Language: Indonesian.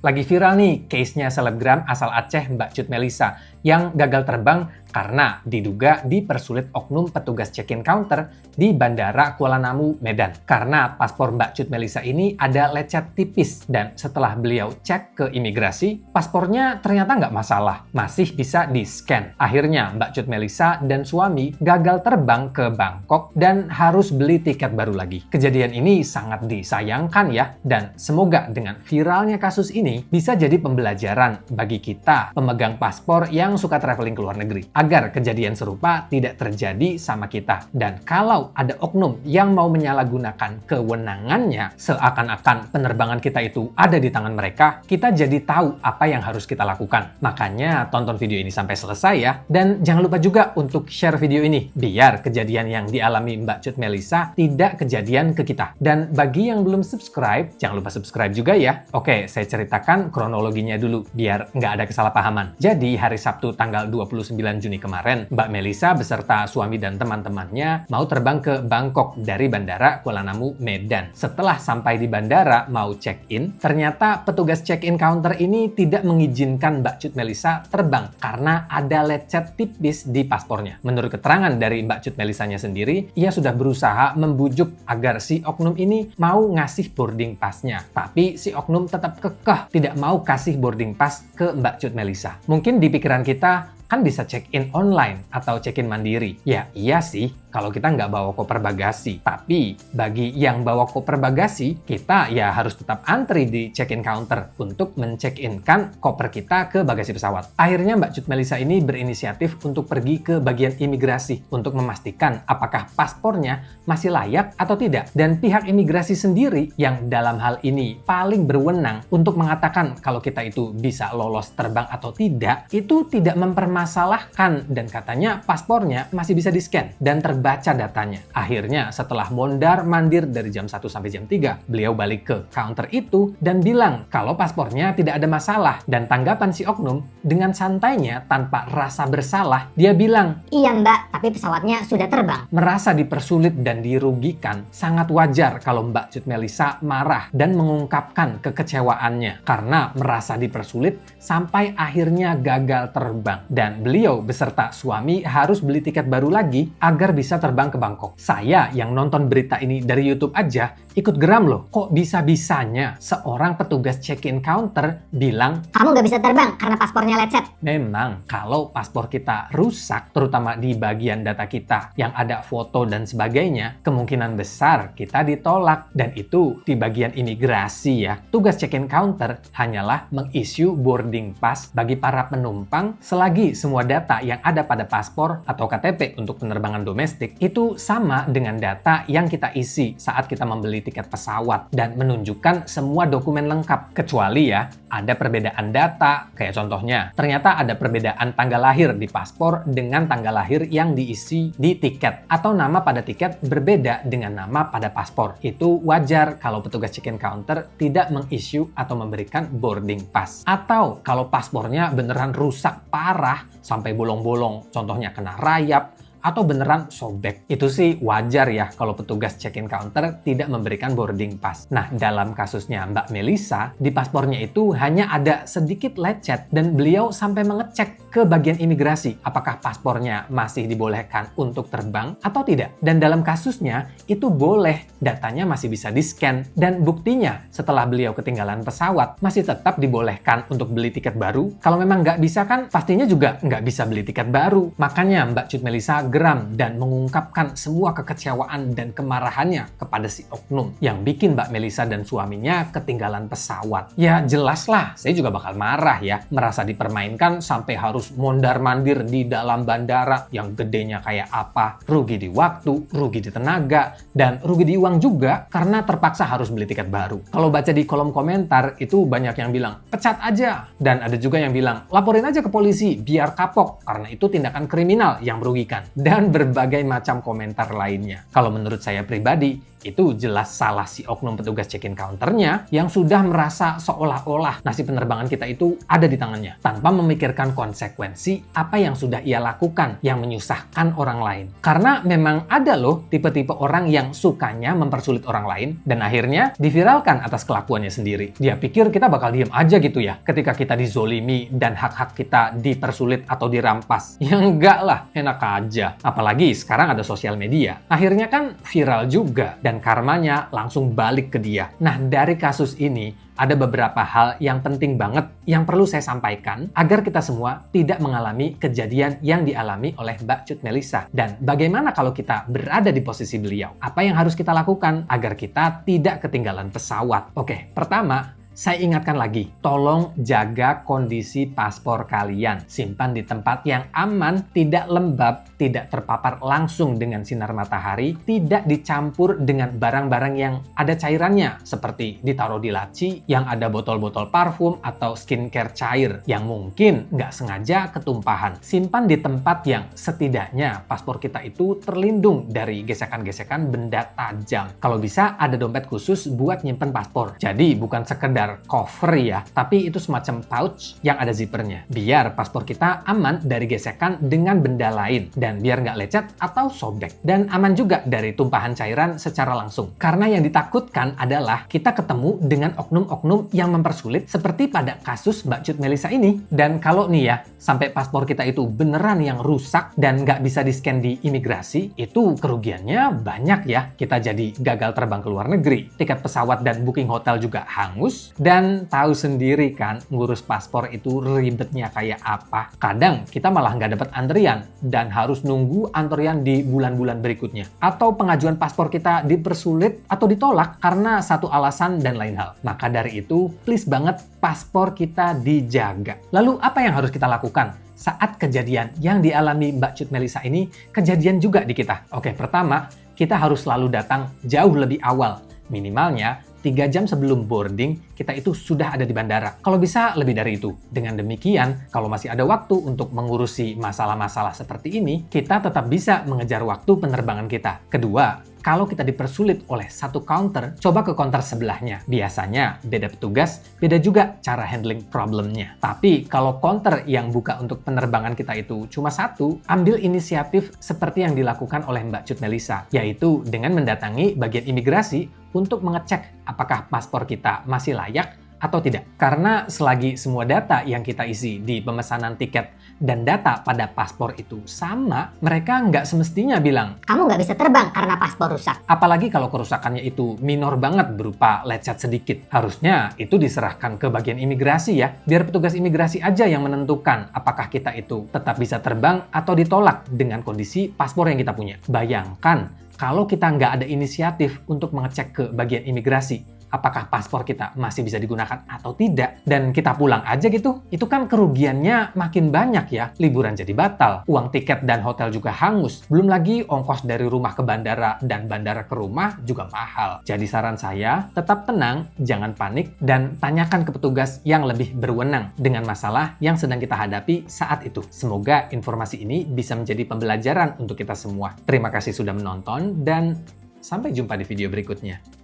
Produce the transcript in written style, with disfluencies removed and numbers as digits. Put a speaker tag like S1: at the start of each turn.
S1: Lagi viral nih case-nya selebgram asal Aceh Mbak Cut Melisa yang gagal terbang karena diduga dipersulit oknum petugas check-in counter di Bandara Kuala Namu, Medan. Karena paspor Mbak Cut Melisa ini ada lecet tipis dan setelah beliau cek ke imigrasi, paspornya ternyata nggak masalah, masih bisa di-scan. Akhirnya Mbak Cut Melisa dan suami gagal terbang ke Bangkok dan harus beli tiket baru lagi. Kejadian ini sangat disayangkan ya, dan semoga dengan viralnya kasus ini bisa jadi pembelajaran bagi kita pemegang paspor yang suka traveling ke luar negeri, agar kejadian serupa tidak terjadi sama kita. Dan kalau ada oknum yang mau menyalahgunakan kewenangannya seakan-akan penerbangan kita itu ada di tangan mereka, kita jadi tahu apa yang harus kita lakukan. Makanya tonton video ini sampai selesai ya, dan jangan lupa juga untuk share video ini biar kejadian yang dialami Mbak Cut Melisa tidak kejadian ke kita. Dan bagi yang belum subscribe, jangan lupa subscribe juga ya. Oke, saya ceritakan kronologinya dulu biar nggak ada kesalahpahaman. Jadi hari Sabtu tanggal 29 Juni kemarin, Mbak Melisa beserta suami dan teman-temannya mau terbang ke Bangkok dari Bandara Kuala Namu, Medan. Setelah sampai di bandara mau check-in, ternyata petugas check-in counter ini tidak mengizinkan Mbak Cut Melisa terbang karena ada lecet tipis di paspornya. Menurut keterangan dari Mbak Cut Melisanya sendiri, ia sudah berusaha membujuk agar si oknum ini mau ngasih boarding pass-nya. Tapi si oknum tetap kekeh tidak mau kasih boarding pass ke Mbak Cut Melisa. Mungkin di pikiran kita, kan bisa check-in online atau check-in mandiri. Ya iya sih, kalau kita nggak bawa koper bagasi. Tapi bagi yang bawa koper bagasi, kita ya harus tetap antri di check-in counter untuk men-check-in-kan koper kita ke bagasi pesawat. Akhirnya Mbak Cut Melisa ini berinisiatif untuk pergi ke bagian imigrasi untuk memastikan apakah paspornya masih layak atau tidak. Dan pihak imigrasi sendiri yang dalam hal ini paling berwenang untuk mengatakan kalau kita itu bisa lolos terbang atau tidak, itu tidak mempermasalahkan dan katanya paspornya masih bisa di-scan dan terbaca datanya. Akhirnya setelah mondar-mandir dari jam 1 sampai jam 3, beliau balik ke counter itu dan bilang kalau paspornya tidak ada masalah. Dan tanggapan si oknum dengan santainya tanpa rasa bersalah, dia bilang,
S2: "Iya Mbak, tapi pesawatnya sudah terbang."
S1: Merasa dipersulit dan dirugikan, sangat wajar kalau Mbak Cut Melisa marah dan mengungkapkan kekecewaannya karena merasa dipersulit sampai akhirnya gagal terbang. Dan beliau beserta suami harus beli tiket baru lagi agar bisa terbang ke Bangkok. Saya yang nonton berita ini dari YouTube aja ikut geram loh. Kok bisa-bisanya seorang petugas check-in counter bilang,
S2: "Kamu nggak bisa terbang karena paspornya lecet."
S1: memang kalau paspor kita rusak, terutama di bagian data kita yang ada foto dan sebagainya, kemungkinan besar kita ditolak. Dan itu di bagian imigrasi ya. Tugas check-in counter hanyalah meng-issue boarding pass bagi para penumpang selagi semua data yang ada pada paspor atau KTP untuk penerbangan domestik itu sama dengan data yang kita isi saat kita membeli tiket pesawat dan menunjukkan semua dokumen lengkap. Kecuali ya, ada perbedaan data, kayak contohnya, ternyata ada perbedaan tanggal lahir di paspor dengan tanggal lahir yang diisi di tiket, atau nama pada tiket berbeda dengan nama pada paspor. Itu wajar kalau petugas check-in counter tidak meng-issue atau memberikan boarding pass. Atau kalau paspornya beneran rusak parah sampai bolong-bolong, contohnya kena rayap, atau beneran sobek. Itu sih wajar ya kalau petugas check-in counter tidak memberikan boarding pass. Nah, dalam kasusnya Mbak Melisa, di paspornya itu hanya ada sedikit lecet dan beliau sampai mengecek ke bagian imigrasi apakah paspornya masih dibolehkan untuk terbang atau tidak. Dan dalam kasusnya itu boleh, datanya masih bisa di-scan. Dan buktinya setelah beliau ketinggalan pesawat masih tetap dibolehkan untuk beli tiket baru. Kalau memang nggak bisa kan pastinya juga nggak bisa beli tiket baru. Makanya Mbak Cut Melisa geram dan mengungkapkan semua kekecewaan dan kemarahannya kepada si oknum yang bikin Mbak Melisa dan suaminya ketinggalan pesawat. Ya jelaslah, saya juga bakal marah ya, merasa dipermainkan sampai harus mondar-mandir di dalam bandara yang gedenya kayak apa, rugi di waktu, rugi di tenaga, dan rugi di uang juga karena terpaksa harus beli tiket baru. Kalau baca di kolom komentar itu banyak yang bilang, pecat aja. Dan ada juga yang bilang, laporin aja ke polisi biar kapok karena itu tindakan kriminal yang merugikan. dan berbagai macam komentar lainnya. Kalau menurut saya pribadi, itu jelas salah si oknum petugas check-in counternya yang sudah merasa seolah-olah nasib penerbangan kita itu ada di tangannya, tanpa memikirkan konsekuensi apa yang sudah ia lakukan yang menyusahkan orang lain. Karena memang ada loh tipe-tipe orang yang sukanya mempersulit orang lain dan akhirnya diviralkan atas kelakuannya sendiri. Dia pikir kita bakal diem aja gitu ya ketika kita dizolimi dan hak-hak kita dipersulit atau dirampas. Ya enggak lah, enak aja. Apalagi sekarang ada sosial media. Akhirnya kan viral juga dan karmanya langsung balik ke dia. Nah, dari kasus ini ada beberapa hal yang penting banget yang perlu saya sampaikan agar kita semua tidak mengalami kejadian yang dialami oleh Mbak Cut Melisa. Dan bagaimana kalau kita berada di posisi beliau? Apa yang harus kita lakukan agar kita tidak ketinggalan pesawat? Oke, pertama, saya ingatkan lagi, tolong jaga kondisi paspor kalian. Simpan di tempat yang aman, tidak lembab, tidak terpapar langsung dengan sinar matahari, tidak dicampur dengan barang-barang yang ada cairannya, seperti ditaruh di laci yang ada botol-botol parfum atau skincare cair yang mungkin nggak sengaja ketumpahan. Simpan di tempat yang setidaknya paspor kita itu terlindung dari gesekan-gesekan benda tajam. Kalau bisa ada dompet khusus buat nyimpen paspor. Jadi bukan sekedar cover ya, tapi itu semacam pouch yang ada zippernya. Biar paspor kita aman dari gesekan dengan benda lain dan biar nggak lecet atau sobek. Dan aman juga dari tumpahan cairan secara langsung. Karena yang ditakutkan adalah kita ketemu dengan oknum-oknum yang mempersulit seperti pada kasus Mbak Cut Melisa ini. Dan kalau nih ya, sampai paspor kita itu beneran yang rusak dan nggak bisa di-scan di imigrasi, itu kerugiannya banyak ya. Kita jadi gagal terbang ke luar negeri, tiket pesawat dan booking hotel juga hangus. Dan tahu sendiri kan, ngurus paspor itu ribetnya kayak apa. Kadang kita malah nggak dapat antrian dan harus nunggu antrian di bulan-bulan berikutnya. Atau pengajuan paspor kita dipersulit atau ditolak karena satu alasan dan lain hal. Maka dari itu, please banget paspor kita dijaga. Lalu apa yang harus kita lakukan saat kejadian yang dialami Mbak Cut Melisa ini kejadian juga di kita? Oke, pertama, kita harus selalu datang jauh lebih awal. Minimalnya 3 jam sebelum boarding, kita itu sudah ada di bandara. Kalau bisa lebih dari itu. Dengan demikian, kalau masih ada waktu untuk mengurusi masalah-masalah seperti ini, kita tetap bisa mengejar waktu penerbangan kita. Kedua, kalau kita dipersulit oleh satu counter, coba ke counter sebelahnya. Biasanya beda petugas, beda juga cara handling problemnya. Tapi kalau counter yang buka untuk penerbangan kita itu cuma satu, ambil inisiatif seperti yang dilakukan oleh Mbak Cut Melisa, yaitu dengan mendatangi bagian imigrasi untuk mengecek apakah paspor kita masih layak atau tidak. Karena selagi semua data yang kita isi di pemesanan tiket dan data pada paspor itu sama, mereka nggak semestinya bilang,
S2: Kamu nggak bisa terbang karena paspor rusak.
S1: apalagi kalau kerusakannya itu minor banget berupa lecet sedikit. Harusnya itu diserahkan ke bagian imigrasi ya, biar petugas imigrasi aja yang menentukan apakah kita itu tetap bisa terbang atau ditolak dengan kondisi paspor yang kita punya. Bayangkan, kalau kita nggak ada inisiatif untuk mengecek ke bagian imigrasi, apakah paspor kita masih bisa digunakan atau tidak, dan kita pulang aja gitu, itu kan kerugiannya makin banyak ya. Liburan jadi batal, uang tiket dan hotel juga hangus, belum lagi ongkos dari rumah ke bandara dan bandara ke rumah juga mahal. Jadi saran saya, tetap tenang, jangan panik, dan tanyakan ke petugas yang lebih berwenang dengan masalah yang sedang kita hadapi saat itu. Semoga informasi ini bisa menjadi pembelajaran untuk kita semua. Terima kasih sudah menonton, dan sampai jumpa di video berikutnya.